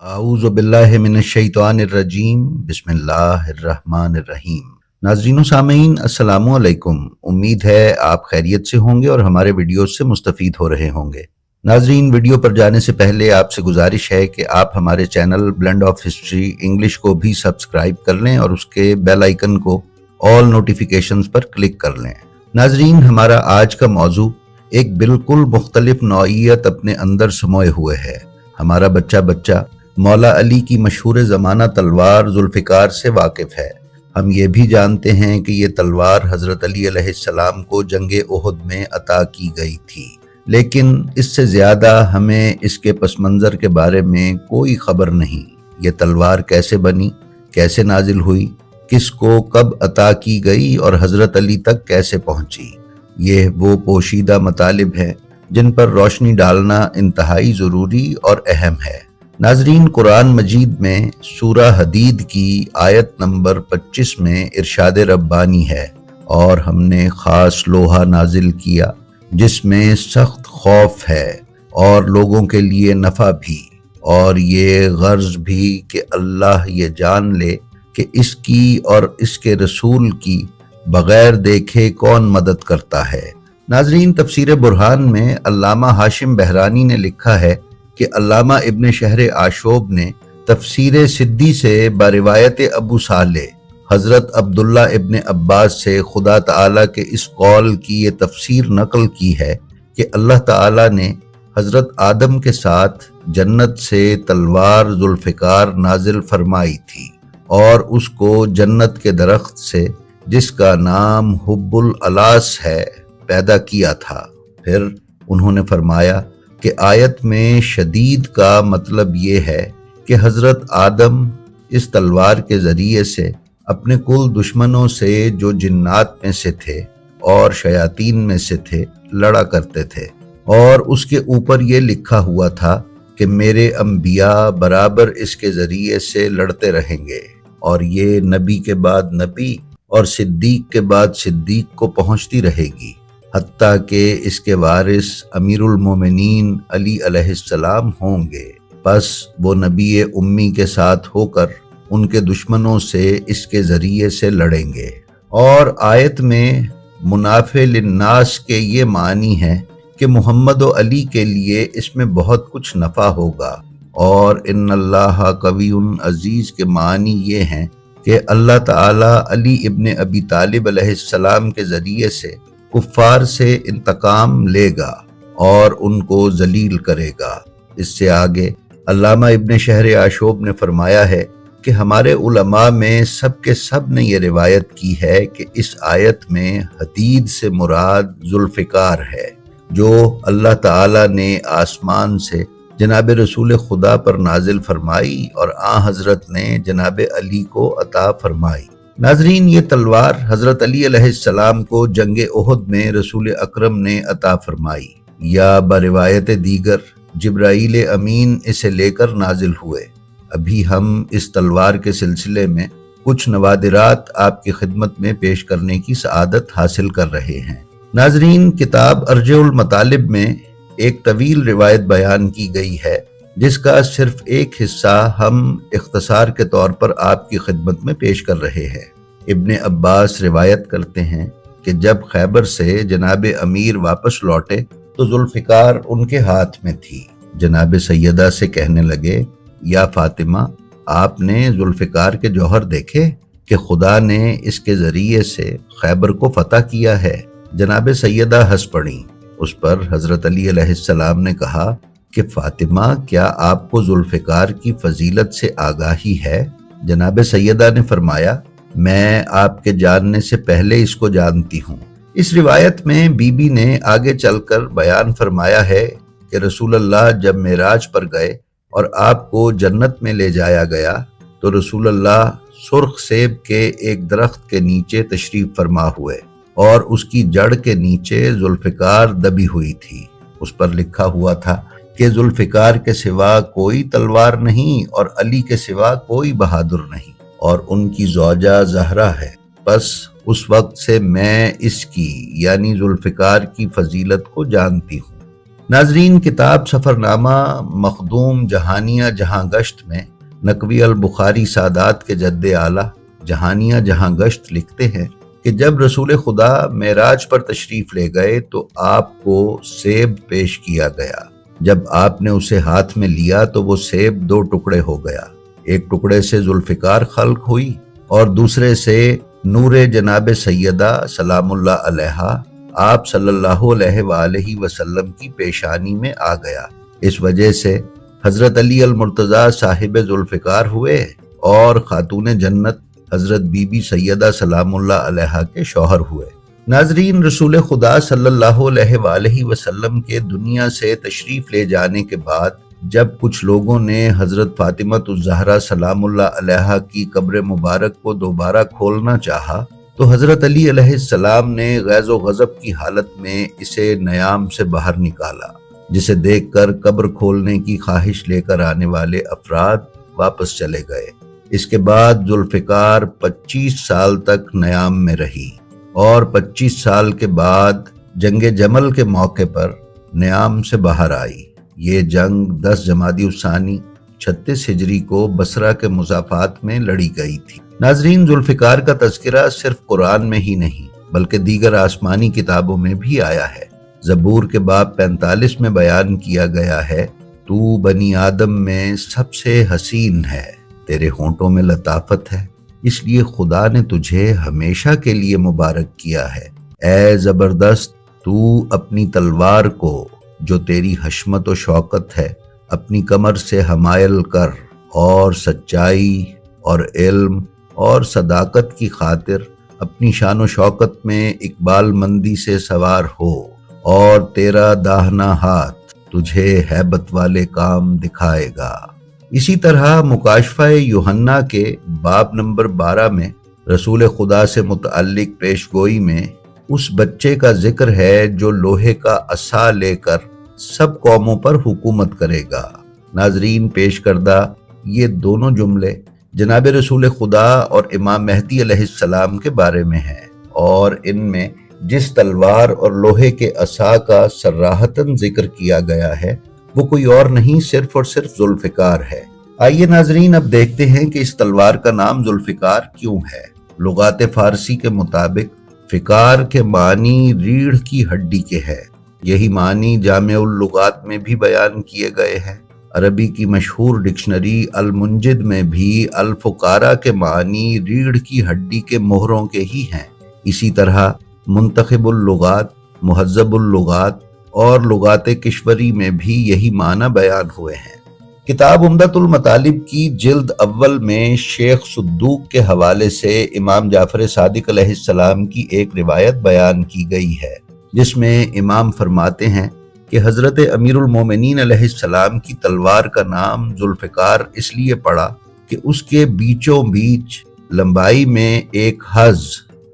आऊज़ु बिल्लाहि मिनश्शैतानिर्रजीम बिस्मिल्लाहिर्रहमानिर्रहीम। नाज़रीन व सामीन अस्सलामु अलैकुम। उम्मीद है आप खैरियत से होंगे और हमारे वीडियो से मुस्तफ़ीद हो रहे होंगे। नाज़रीन, वीडियो पर जाने से पहले आपसे गुजारिश है कि आप हमारे channel blend of history English को भी सब्सक्राइब कर लें और उसके बेल आइकन को ऑल नोटिफिकेशंस पर क्लिक कर लें। नाज़रीन, हमारा आज का मौजू एक बिल्कुल मुख्तलिफ नौइयत अपने अंदर समोए हुए है। हमारा बच्चा मौला अली की मशहूर ज़माना तलवार जुल्फ़िकार से वाकिफ़ है। हम ये भी जानते हैं कि ये तलवार हज़रत अली अलैहिस्सलाम को जंगे उहुद में अता की गई थी, लेकिन इससे ज़्यादा हमें इसके पस मंज़र के बारे में कोई ख़बर नहीं। ये तलवार कैसे बनी, कैसे नाजिल हुई, किसको कब अता की गई और हज़रत अली तक कैसे पहुँची, ये वो पोशीदा मतालिब हैं जिन पर रोशनी डालना इंतहाई ज़रूरी और अहम है। नाज़रीन, कुरान मजीद में सूरह हदीद की आयत नंबर 25 में इरशाद रब्बानी है, और हमने ख़ास लोहा नाजिल किया जिसमें सख्त खौफ है और लोगों के लिए नफ़ा भी, और ये गर्ज भी कि अल्लाह ये जान ले कि इसकी और इसके रसूल की बग़ैर देखे कौन मदद करता है। नाज़रीन, तफसीर बुरहान में अल्लामा हाशिम बहरानी ने लिखा है कि अल्लामा इब्न शहर आशोब ने तफसीर सिद्दी से बरिवायत अबू साले हज़रत अब्दुल्ला इब्न अब्बास से खुदा ताला के इस कौल की ये तफसीर नकल की है कि अल्लाह ताला ने हज़रत आदम के साथ जन्नत से तलवार जुल्फ़िकार नाजिल फरमाई थी और उसको जन्नत के दरख्त से, जिसका नाम हुब्बुल अलास है, पैदा किया था। फिर उन्होंने फरमाया कि आयत में शदीद का मतलब ये है कि हज़रत आदम इस तलवार के ज़रिए से अपने कुल दुश्मनों से जो जिन्नात में से थे और शयातीन में से थे लड़ा करते थे, और उसके ऊपर ये लिखा हुआ था कि मेरे अंबिया बराबर इसके ज़रिए से लड़ते रहेंगे और ये नबी के बाद नबी और सिद्दीक के बाद सिद्दीक को पहुँचती रहेगी, हत्ता कि इसके वारिस अमीरुल मोमिनीन अली अलैहिस्सलाम होंगे। बस वो नबी उम्मी के साथ होकर उनके दुश्मनों से इसके ज़रिए से लड़ेंगे। और आयत में मुनाफ़े लिन्नास के ये मानी है कि मोहम्मद व अली के लिए इसमें बहुत कुछ नफ़ा होगा, और इन्नल्लाह कवियुन अज़ीज़ के मानी ये हैं कि अल्लाह ताला अली इब्न अबी तालिब अलैहिस्सलाम के ज़रिए से कुफ़ार से इंतकाम लेगा और उनको जलील करेगा। इससे आगे अल्लामा इब्न शहर आशोब ने फरमाया है कि हमारे उलमा में सब के सब ने ये रिवायत की है कि इस आयत में हदीद से मुराद जुल्फ़िकार है, जो अल्लाह ताला ने आसमान से जनाब रसूल खुदा पर नाजिल फरमाई और आ हज़रत ने जनाब अली को अता फरमाई। नाजरीन, ये तलवार हज़रत अली अलैहिस्सलाम को जंगे उहुद में रसूल अकरम ने अता फरमाई, या बरिवायत दीगर जिब्राईल अमीन इसे लेकर नाजिल हुए। अभी हम इस तलवार के सिलसिले में कुछ नवादिरात आपकी खिदमत में पेश करने की सआदत हासिल कर रहे हैं। नाजरीन, किताब अर्जुल मतालिब में एक तवील रिवायत बयान की गई है, जिसका सिर्फ एक हिस्सा हम इख्तसार के तौर पर आपकी खिदमत में पेश कर रहे हैं। इब्ने अब्बास रिवायत करते हैं कि जब खैबर से जनाब अमीर वापस लौटे तो जुल्फ़िकार उनके हाथ में थी। जनाब सैयदा से कहने लगे, या फातिमा, आपने जुल्फ़िकार के जौहर देखे कि खुदा ने इसके ज़रिए से खैबर को फतह किया है। जनाब सैयदा हंस पड़ी। उस पर हज़रत अली अलैहिस्सलाम ने कहा कि फातिमा, क्या आपको जुल्फ़िकार की फजीलत से आगाही है? जनाब सैयदा ने फरमाया, मैं आपके जानने से पहले इसको जानती हूँ। इस रिवायत में बीबी ने आगे चलकर बयान फरमाया है कि रसूलुल्लाह जब मेराज पर गए और आपको जन्नत में ले जाया गया तो रसूलुल्लाह सुर्ख सेब के एक दरख्त के नीचे तशरीफ फरमा हुए और उसकी जड़ के नीचे जुल्फ़िकार दबी हुई थी। उस पर लिखा हुआ था कि जुल्फ़िकार के सिवा कोई तलवार नहीं और अली के सिवा कोई बहादुर नहीं, और उनकी ज़ौजा ज़हरा है। बस उस वक्त से मैं इसकी यानी जुल्फ़िकार की फजीलत को जानती हूँ। नाजरीन, किताब सफ़रनामा मखदूम जहानिया जहां गश्त में नकवी अल-बुखारी सादात के जद्दे आला जहानिया जहां गश्त लिखते हैं कि जब रसूल खुदा मेराज पर तशरीफ ले गए तो आपको सेब पेश किया गया। जब आपने उसे हाथ में लिया तो वो सेब दो टुकड़े हो गया। एक टुकड़े से जुल्फ़िकार खल्क हुई और दूसरे से नूरे जनाब सैयदा सलामुल्लाह अलैहा आप सल्लल्लाहु अलैहि वसल्लम की पेशानी में आ गया। इस वजह से हजरत अली अल मुर्तज़ा साहिब जुल्फ़िकार हुए और खातून जन्नत हजरत बीबी सैयदा सलामुल्लाह अलैहा के शौहर हुए। नाजरीन, रसूल खुदा सल्लल्लाहु अलैहि वसल्लम के दुनिया से तशरीफ ले जाने के बाद जब कुछ लोगों ने हजरत फातिमतुज़ ज़हरा सलामुल्लाह अलैहा की कब्र मुबारक को दोबारा खोलना चाहा तो हजरत अली अलैहिस्सलाम ने गैज़ व गज़ब की हालत में इसे नयाम से बाहर निकाला, जिसे देखकर कब्र खोलने की ख्वाहिश लेकर आने वाले अफराद वापस चले गए। इसके बाद जुल्फ़िकार 25 साल तक नयाम में रही और 25 साल के बाद जंग जमल के मौके पर नयाम से बाहर आई। ये जंग 10 जमादी उसानी 36 हिजरी को बसरा के मुज़ाफ़ात में लड़ी गई थी। नाजरीन, जुल्फ़िकार का तज़किरा सिर्फ कुरान में ही नहीं बल्कि दीगर आसमानी किताबों में भी आया है। ज़बूर के बाब 45 में बयान किया गया है, तू बनी आदम में सबसे हसीन है, तेरे होंठों में लताफत है, इसलिए खुदा ने तुझे हमेशा के लिए मुबारक किया है। ए ज़बरदस्त, तू अपनी तलवार को जो तेरी हशमत व शौकत है अपनी कमर से हमायल कर और सच्चाई और इल्म और सदाकत की खातिर अपनी शान व शौकत में इकबाल मंदी से सवार हो और तेरा दाहना हाथ तुझे हैबत वाले काम दिखाएगा। इसी तरह मुकाशफा यूहन्ना के बाब नंबर 12 में रसूल खुदा से मुतअल्लिक पेशगोई में उस बच्चे का जिक्र है जो लोहे का असा लेकर सब कौमों पर हुकूमत करेगा। नाजरीन, पेश करदा ये दोनों जुमले जनाब रसूल खुदा और इमाम मेहदी अलैहिस्सलाम के बारे में हैं और इनमें जिस तलवार और लोहे के असा का सर्राहतन जिक्र किया गया है वो कोई और नहीं सिर्फ और सिर्फ जुल्फ़िकार है। आइए नाजरीन, अब देखते हैं कि इस तलवार का नाम जुल्फ़िकार क्यों है। लुगात फारसी के मुताबिक फ़िकार के मानी रीढ़ की हड्डी के है। यही मानी जामिउल लुगात में भी बयान किए गए हैं। अरबी की मशहूर डिक्शनरी अल मुंजिद में भी अल फुकारा के मानी रीढ़ की हड्डी के मोहरों के ही हैं। इसी तरह मुंतखिबुल लुगात, मुहज़्ज़बुल लुगात और लुगात किश्वरी में भी यही माना बयान हुए हैं। किताब उम्दतुल मतालिब की जिल्द अव्वल में शेख सुद्दूक के हवाले से इमाम जाफर सादिक अलैहिस्सलाम की एक रिवायत बयान की गई है, जिसमें इमाम फरमाते हैं कि हज़रत अमीरुल मोमिनीन अलैहिस्सलाम की तलवार का नाम जुल्फ़िकार इसलिए पड़ा कि उसके बीचों बीच लंबाई में एक हज़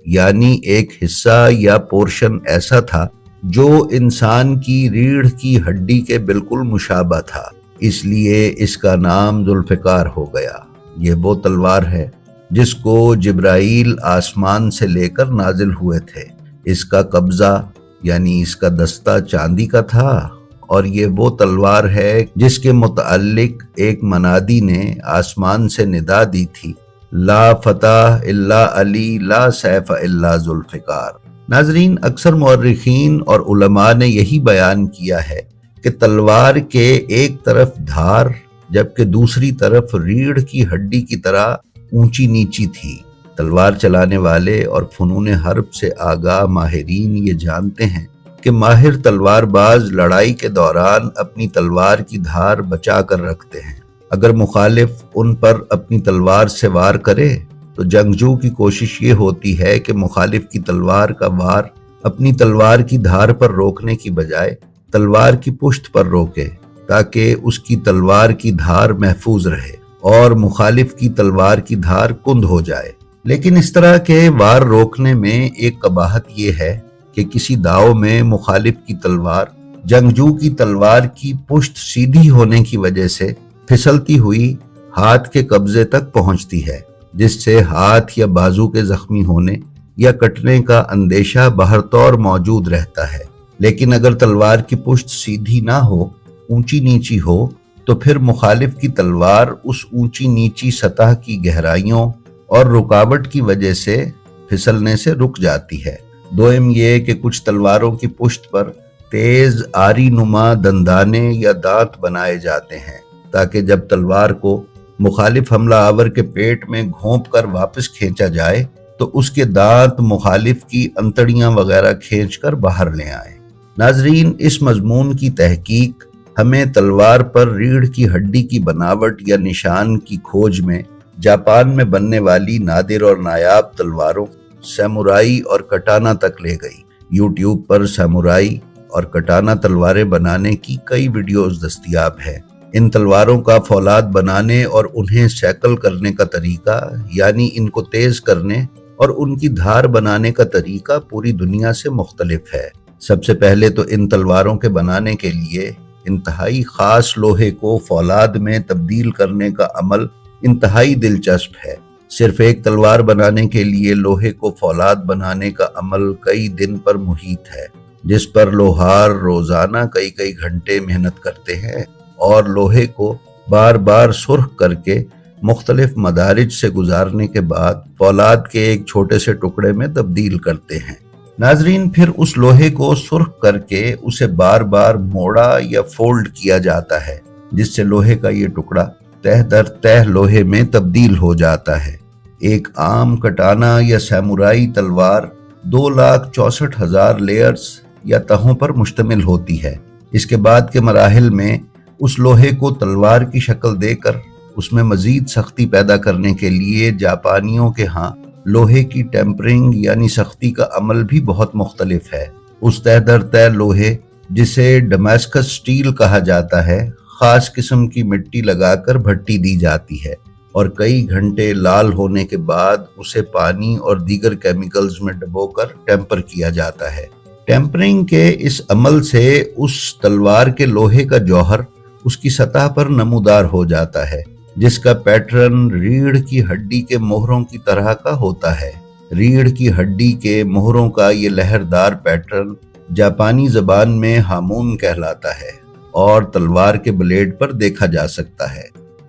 यानी एक हिस्सा या पोर्शन ऐसा था जो इंसान की रीढ़ की हड्डी के बिल्कुल मुशाबा था, इसलिए इसका नाम जुल्फ़िकार हो गया। ये वो तलवार है जिसको जिब्राईल आसमान से लेकर नाजिल हुए थे। इसका कब्जा यानी इसका दस्ता चांदी का था और ये वो तलवार है जिसके मुतअल्लिक एक मनादी ने आसमान से निदा दी थी, ला फतह इल्ला अली ला सैफ इल्ला जुल्फ़िकार। नाजरीन, अक्सर मुअर्रिखीन और उलमा ने यही बयान किया है कि तलवार के एक तरफ धार जबकि दूसरी तरफ रीढ़ की हड्डी की तरह ऊंची नीची थी। तलवार चलाने वाले और फनून हर्ब से आगाह माहिरीन ये जानते हैं कि माहिर तलवारबाज लड़ाई के दौरान अपनी तलवार की धार बचा कर रखते हैं। अगर मुखालिफ उन पर अपनी तलवार से वार करे तो जंगजू की कोशिश ये होती है कि मुखालिफ की तलवार का वार अपनी तलवार की धार पर रोकने की बजाय तलवार की पुश्त पर रोके ताकि उसकी तलवार की धार महफूज रहे और मुखालिफ की तलवार की धार कुंद हो जाए। लेकिन इस तरह के वार रोकने में एक कबाहत यह है कि किसी दाव में मुखालिफ की तलवार जंगजू की तलवार की पुश्त सीधी होने की वजह से फिसलती हुई हाथ के कब्जे तक पहुंचती है, जिससे हाथ या बाजू के जख्मी होने या कटने का अंदेशा बहरतौर मौजूद रहता है। لیکن اگر تلوار کی پشت سیدھی نہ ہو، اونچی نیچی ہو، تو پھر مخالف کی تلوار اس اونچی نیچی سطح کی گہرائیوں اور رکاوٹ کی وجہ سے پھسلنے سے رک جاتی ہے۔ دوئم یہ کہ کچھ تلواروں کی پشت پر تیز آری نما دندانے یا دانت بنائے جاتے ہیں تاکہ جب تلوار کو مخالف حملہ آور کے پیٹ میں گھونپ کر واپس کھینچا جائے تو اس کے دانت مخالف کی انتڑیاں وغیرہ کھینچ کر باہر لے آئیں۔ ناظرین، اس مضمون کی تحقیق ہمیں تلوار پر ریڑھ کی ہڈی کی بناوٹ یا نشان کی کھوج میں جاپان میں بننے والی نادر اور نایاب تلواروں سامورائی اور کٹانا تک لے گئی۔ یوٹیوب پر سامورائی اور کٹانا تلواریں بنانے کی کئی ویڈیوز دستیاب ہیں۔ ان تلواروں کا فولاد بنانے اور انہیں سیکل کرنے کا طریقہ، یعنی ان کو تیز کرنے اور ان کی دھار بنانے کا طریقہ پوری دنیا سے مختلف ہے۔ سب سے پہلے تو ان تلواروں کے بنانے کے لیے انتہائی خاص لوہے کو فولاد میں تبدیل کرنے کا عمل انتہائی دلچسپ ہے۔ صرف ایک تلوار بنانے کے لیے لوہے کو فولاد بنانے کا عمل کئی دن پر محیط ہے، جس پر لوہار روزانہ کئی گھنٹے محنت کرتے ہیں اور لوہے کو بار بار سرخ کر کے مختلف مدارج سے گزارنے کے بعد فولاد کے ایک چھوٹے سے ٹکڑے میں تبدیل کرتے ہیں۔ ناظرین، پھر اس لوہے کو سرخ کر کے اسے بار بار موڑا یا فولڈ کیا جاتا ہے، جس سے لوہے کا یہ ٹکڑا تہ در تہ لوہے میں تبدیل ہو جاتا ہے۔ ایک عام کٹانا یا سامورائی تلوار 2,64,000 لیئرز یا تہوں پر مشتمل ہوتی ہے۔ اس کے بعد کے مراحل میں اس لوہے کو تلوار کی شکل دے کر اس میں مزید سختی پیدا کرنے کے لیے جاپانیوں کے ہاں لوہے کی ٹیمپرنگ یعنی سختی کا عمل بھی بہت مختلف ہے۔ اس تہ در تہ لوہے، جسے ڈمیسکس سٹیل کہا جاتا ہے، خاص قسم کی مٹی لگا کر بھٹی دی جاتی ہے اور کئی گھنٹے لال ہونے کے بعد اسے پانی اور دیگر کیمیکلز میں ڈبو کر ٹیمپر کیا جاتا ہے۔ ٹیمپرنگ کے اس عمل سے اس تلوار کے لوہے کا جوہر اس کی سطح پر نمودار ہو جاتا ہے، جس کا پیٹرن ریڑھ کی ہڈی کے مہروں کی طرح کا ہوتا ہے۔ ریڑھ کی ہڈی کے مہروں کا یہ لہردار پیٹرن جاپانی زبان میں ہامون کہلاتا ہے اور تلوار کے بلیڈ پر دیکھا جا سکتا ہے۔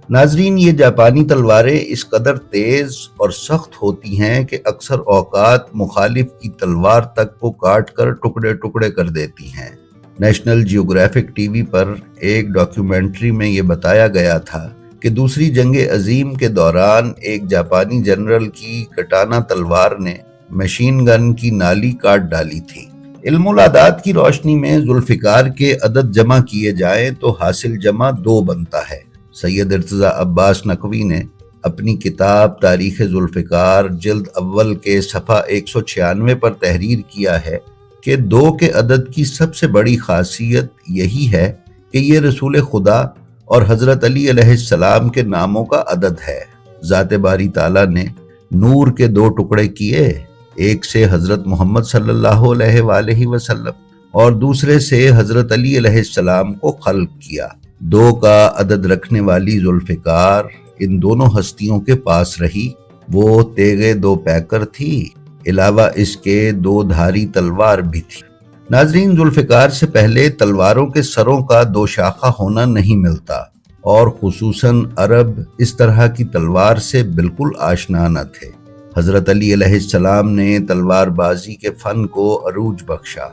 ناظرین، یہ جاپانی تلواریں اس قدر تیز اور سخت ہوتی ہیں کہ اکثر اوقات مخالف کی تلوار تک کو کاٹ کر ٹکڑے ٹکڑے کر دیتی ہیں۔ نیشنل جیوگرافک ٹی وی پر ایک ڈاکیومنٹری میں یہ بتایا گیا تھا کہ دوسری جنگ عظیم کے دوران ایک جاپانی جنرل کی کٹانا تلوار نے مشین گن کی نالی کاٹ ڈالی تھی۔ علم العداد کی روشنی میں ذوالفقار کے عدد جمع کیے جائیں تو حاصل جمع 2 بنتا ہے۔ سید ارتضیٰ عباس نقوی نے اپنی کتاب تاریخ ذوالفقار جلد اول کے صفحہ 196 پر تحریر کیا ہے کہ 2 کے عدد کی سب سے بڑی خاصیت یہی ہے کہ یہ رسول خدا اور حضرت علی علیہ السلام کے ناموں کا عدد ہے۔ ذات باری تعالیٰ نے نور کے 2 ٹکڑے کیے، ایک سے حضرت محمد صلی اللہ علیہ وآلہ وسلم اور دوسرے سے حضرت علی علیہ السلام کو خلق کیا۔ 2 کا عدد رکھنے والی ذوالفقار ان دونوں ہستیوں کے پاس رہی۔ وہ تیغ 2 پیکر تھی، علاوہ اس کے 2 دھاری تلوار بھی تھی۔ ناظرین، ذوالفقار سے پہلے تلواروں کے سروں کا 2 شاخہ ہونا نہیں ملتا اور خصوصاً عرب اس طرح کی تلوار سے بالکل آشنا نہ تھے۔ حضرت علی علیہ السلام نے تلوار بازی کے فن کو عروج بخشا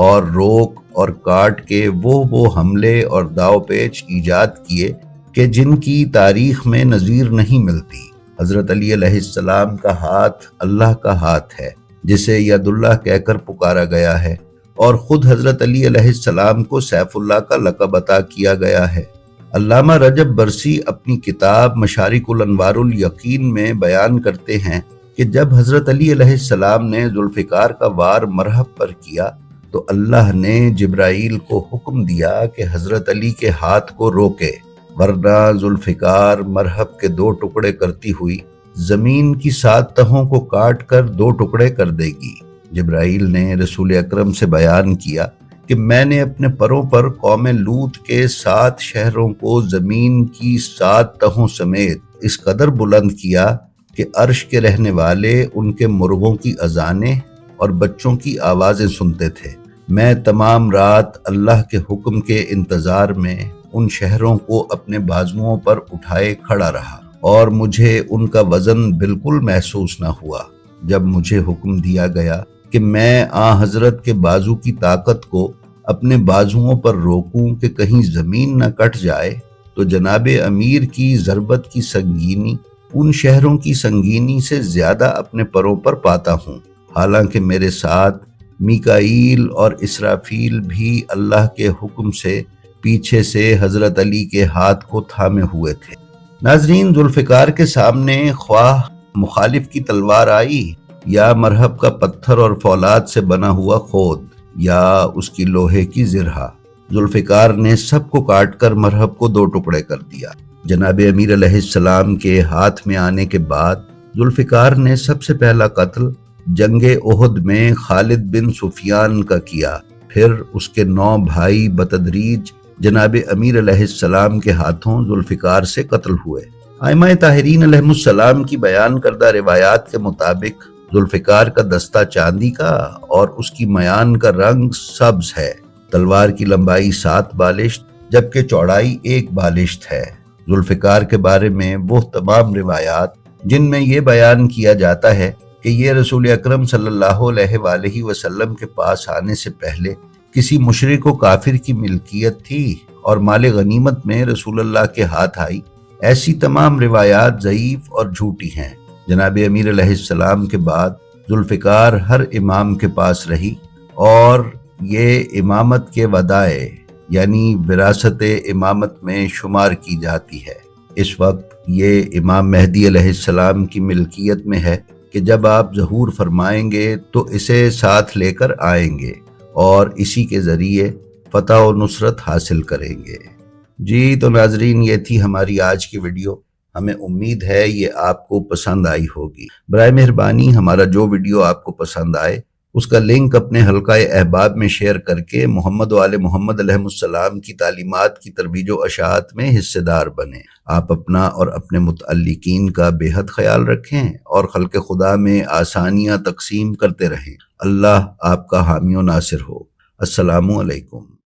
اور روک اور کاٹ کے وہ حملے اور داؤ پیچ ایجاد کیے کہ جن کی تاریخ میں نظیر نہیں ملتی۔ حضرت علی علیہ السلام کا ہاتھ اللہ کا ہاتھ ہے، جسے ید اللہ کہہ کر پکارا گیا ہے، اور خود حضرت علی علیہ السلام کو سیف اللہ کا لقب عطا کیا گیا ہے۔ علامہ رجب برسی اپنی کتاب مشارق الانوار الیقین میں بیان کرتے ہیں کہ جب حضرت علی علیہ السلام نے ذوالفقار کا وار مرہب پر کیا تو اللہ نے جبرائیل کو حکم دیا کہ حضرت علی کے ہاتھ کو روکے، ورنہ ذوالفقار مرہب کے 2 ٹکڑے کرتی ہوئی زمین کی 7 تہوں کو کاٹ کر 2 ٹکڑے کر دے گی۔ جبرائیل نے رسول اکرم سے بیان کیا کہ میں نے اپنے پروں پر قوم لوط کے 7 شہروں کو زمین کی 7 تہوں سمیت اس قدر بلند کیا کہ عرش کے رہنے والے ان کے مرغوں کی اذانیں اور بچوں کی آوازیں سنتے تھے۔ میں تمام رات اللہ کے حکم کے انتظار میں ان شہروں کو اپنے بازوؤں پر اٹھائے کھڑا رہا اور مجھے ان کا وزن بالکل محسوس نہ ہوا۔ جب مجھے حکم دیا گیا کہ میں حضرت کے بازو کی طاقت کو اپنے بازوؤں پر روکوں کہ کہیں زمین نہ کٹ جائے، تو جناب امیر کی ضربت کی سنگینی ان شہروں کی سنگینی سے زیادہ اپنے پروں پر پاتا ہوں، حالانکہ میرے ساتھ میکائیل اور اسرافیل بھی اللہ کے حکم سے پیچھے سے حضرت علی کے ہاتھ کو تھامے ہوئے تھے۔ ناظرین، ذوالفقار کے سامنے خواہ مخالف کی تلوار آئی یا مرہب کا پتھر اور فولاد سے بنا ہوا خود یا اس کی لوہے کی زرہ، ذوالفقار نے سب کو کاٹ کر مرہب کو 2 ٹکڑے کر دیا۔ جناب امیر علیہ السلام کے ہاتھ میں آنے کے بعد ذوالفقار نے سب سے پہلا قتل جنگ احد میں خالد بن سفیان کا کیا، پھر اس کے 9 بھائی بتدریج جناب امیر علیہ السلام کے ہاتھوں ذوالفقار سے قتل ہوئے۔ ائمہ طاہرین علیہ السلام کی بیان کردہ روایات کے مطابق ذوالفقار کا دستہ چاندی کا اور اس کی میان کا رنگ سبز ہے۔ تلوار کی لمبائی 7 بالشت جبکہ چوڑائی 1 بالشت ہے۔ ذوالفقار کے بارے میں وہ تمام روایات جن میں یہ بیان کیا جاتا ہے کہ یہ رسول اکرم صلی اللہ علیہ وآلہ وسلم کے پاس آنے سے پہلے کسی مشرک و کافر کی ملکیت تھی اور مال غنیمت میں رسول اللہ کے ہاتھ آئی، ایسی تمام روایات ضعیف اور جھوٹی ہیں۔ جناب امیر علیہ السلام کے بعد ذوالفقار ہر امام کے پاس رہی اور یہ امامت کے ودائع یعنی وراثت امامت میں شمار کی جاتی ہے۔ اس وقت یہ امام مہدی علیہ السلام کی ملکیت میں ہے کہ جب آپ ظہور فرمائیں گے تو اسے ساتھ لے کر آئیں گے اور اسی کے ذریعے فتح و نصرت حاصل کریں گے۔ جی تو ناظرین، یہ تھی ہماری آج کی ویڈیو۔ ہمیں امید ہے یہ آپ کو پسند آئی ہوگی۔ برائے مہربانی ہمارا جو ویڈیو آپ کو پسند آئے اس کا لنک اپنے حلقہ احباب میں شیئر کر کے محمد و آل محمد علیہ السلام کی تعلیمات کی ترویج و اشاعت میں حصے دار بنیں۔ آپ اپنا اور اپنے متعلقین کا بے حد خیال رکھیں اور خلق خدا میں آسانیاں تقسیم کرتے رہیں۔ اللہ آپ کا حامی و ناصر ہو۔ السلام علیکم۔